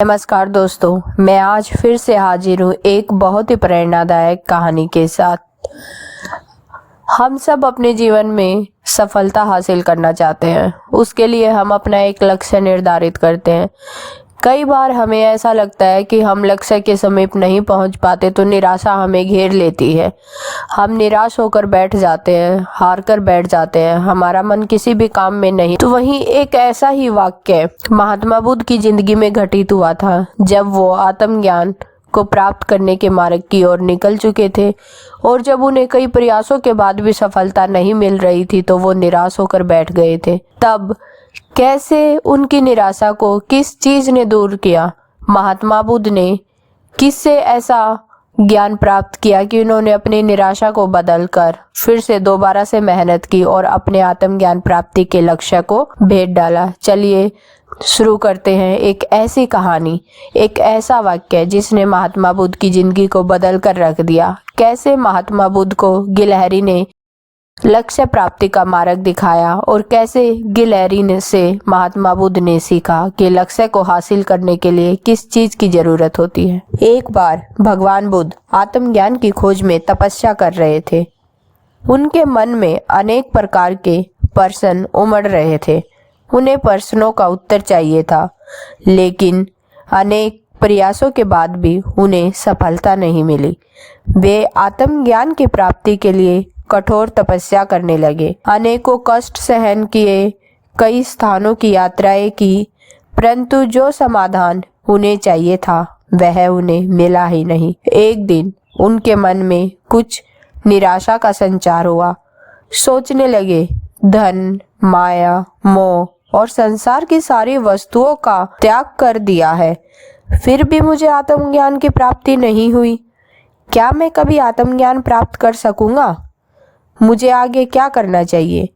नमस्कार दोस्तों, मैं आज फिर से हाजिर हूँ एक बहुत ही प्रेरणादायक कहानी के साथ। हम सब अपने जीवन में सफलता हासिल करना चाहते हैं। उसके लिए हम अपना एक लक्ष्य निर्धारित करते हैं। कई बार हमें ऐसा लगता है कि हम लक्ष्य के समीप नहीं पहुंच पाते तो निराशा हमें घेर लेती है। हम निराश होकर बैठ जाते हैं, हार कर बैठ जाते हैं, हमारा मन किसी भी काम में नहीं। तो वहीं एक ऐसा ही वाक्य महात्मा बुद्ध की जिंदगी में घटित हुआ था। जब वो आत्मज्ञान को प्राप्त करने के मार्ग की ओर निकल चुके थे और जब उन्हें कई प्रयासों के बाद भी सफलता नहीं मिल रही थी तो वो निराश होकर बैठ गए थे। तब कैसे उनकी निराशा को किस चीज ने दूर किया? महात्मा बुद्ध ने किससे ऐसा ज्ञान प्राप्त किया कि उन्होंने अपनी निराशा को बदलकर फिर से दोबारा से मेहनत की और अपने आत्मज्ञान प्राप्ति के लक्ष्य को भेद डाला। चलिए शुरू करते हैं एक ऐसी कहानी, एक ऐसा वाक्य जिसने महात्मा बुद्ध की जिंदगी को बदल कर रख दिया। कैसे महात्मा बुद्ध को गिलहरी ने लक्ष्य प्राप्ति का मार्ग दिखाया और कैसे गिलहरी से महात्मा बुद्ध ने सीखा कि लक्ष्य को हासिल करने के लिए किस चीज की जरूरत होती है। एक बार भगवान बुद्ध आत्मज्ञान की खोज में तपस्या कर रहे थे। उनके मन में अनेक प्रकार के प्रश्न उमड़ रहे थे। उन्हें प्रश्नों का उत्तर चाहिए था, लेकिन अनेक प्रयासों के बाद भी उन्हें सफलता नहीं मिली। वे आत्मज्ञान की प्राप्ति के लिए कठोर तपस्या करने लगे, अनेकों कष्ट सहन किए, कई स्थानों की यात्राएं की, परंतु जो समाधान उन्हें चाहिए था वह उन्हें मिला ही नहीं। एक दिन उनके मन में कुछ निराशा का संचार हुआ। सोचने लगे, धन, माया, मोह और संसार की सारी वस्तुओं का त्याग कर दिया है, फिर भी मुझे आत्मज्ञान की प्राप्ति नहीं हुई। क्या मैं कभी आत्मज्ञान प्राप्त कर सकूंगा? मुझे आगे क्या करना चाहिए?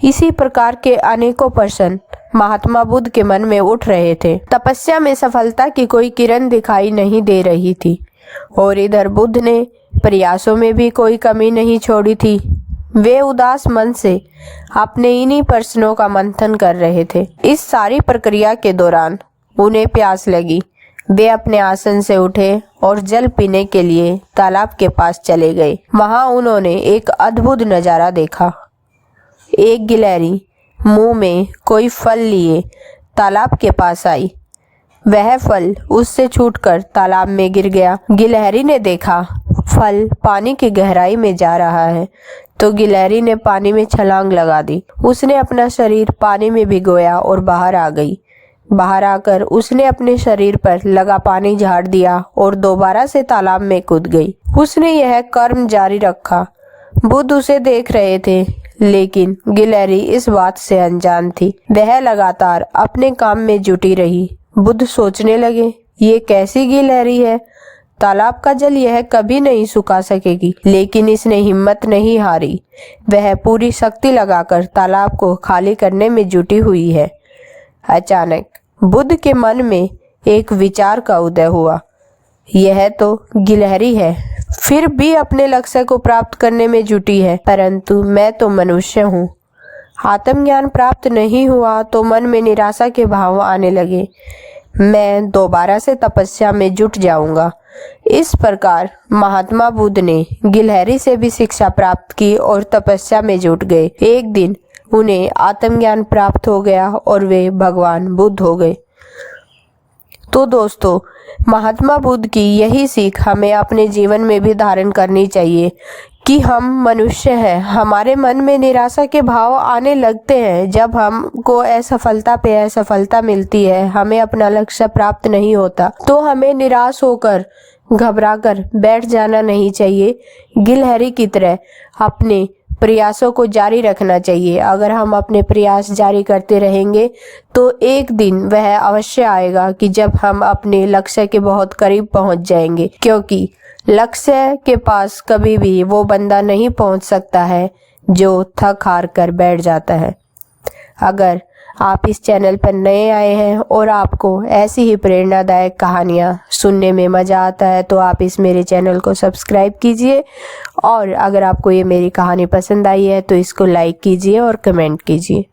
इसी प्रकार के अनेकों प्रश्न महात्मा बुद्ध के मन में उठ रहे थे। तपस्या में सफलता की कोई किरण दिखाई नहीं दे रही थी और इधर बुद्ध ने प्रयासों में भी कोई कमी नहीं छोड़ी थी। वे उदास मन से अपने इन्हीं प्रश्नों का मंथन कर रहे थे। इस सारी प्रक्रिया के दौरान उन्हें प्यास लगी। वे अपने आसन से उठे और जल पीने के लिए तालाब के पास चले गए। वहां उन्होंने एक अद्भुत नजारा देखा। एक गिलहरी मुंह में कोई फल लिए तालाब के पास आई। वह फल उससे छूटकर तालाब में गिर गया। गिलहरी ने देखा फल पानी की गहराई में जा रहा है तो गिलहरी ने पानी में छलांग लगा दी। उसने अपना शरीर पानी में भिगोया और बाहर आ गई। बाहर आकर उसने अपने शरीर पर लगा पानी झाड़ दिया और दोबारा से तालाब में कूद गई। उसने यह कर्म जारी रखा। बुद्ध उसे देख रहे थे, लेकिन गिलहरी इस बात से अनजान थी। वह लगातार अपने काम में जुटी रही। बुद्ध सोचने लगे, ये कैसी गिलहरी है? तालाब का जल यह कभी नहीं सुखा सकेगी। लेकिन इसने हिम्मत नहीं हारी। वह पूरी शक्ति लगाकर तालाब को खाली करने में जुटी हुई है। अचानक बुद्ध के मन में एक विचार का उदय हुआ। यह तो गिलहरी है, फिर भी अपने लक्ष्य को प्राप्त करने में जुटी है, परंतु मैं तो मनुष्य हूँ। आत्मज्ञान प्राप्त नहीं हुआ तो मन में निराशा के भाव आने लगे। मैं दोबारा से तपस्या में जुट जाऊंगा। इस प्रकार महात्मा बुद्ध ने गिलहरी से भी शिक्षा प्राप्त की और तपस्या में जुट गए। एक दिन उन्हें आत्मज्ञान प्राप्त हो गया और वे भगवान बुद्ध हो गए। तो दोस्तों, महात्मा बुद्ध की यही सीख हमें अपने जीवन में भी धारण करनी चाहिए कि हम मनुष्य हैं। हमारे मन में निराशा के भाव आने लगते हैं जब हमको असफलता पे असफलता मिलती है, हमें अपना लक्ष्य प्राप्त नहीं होता, तो हमें निराश होकर घबराकर बैठ जाना नहीं चाहिए। गिलहरी की तरह अपने प्रयासों को जारी रखना चाहिए। अगर हम अपने प्रयास जारी करते रहेंगे तो एक दिन वह अवश्य आएगा कि जब हम अपने लक्ष्य के बहुत करीब पहुंच जाएंगे, क्योंकि लक्ष्य के पास कभी भी वो बंदा नहीं पहुंच सकता है जो थक हार कर बैठ जाता है। अगर आप इस चैनल पर नए आए हैं और आपको ऐसी ही प्रेरणादायक कहानियाँ सुनने में मज़ा आता है तो आप इस मेरे चैनल को सब्सक्राइब कीजिए, और अगर आपको ये मेरी कहानी पसंद आई है तो इसको लाइक कीजिए और कमेंट कीजिए।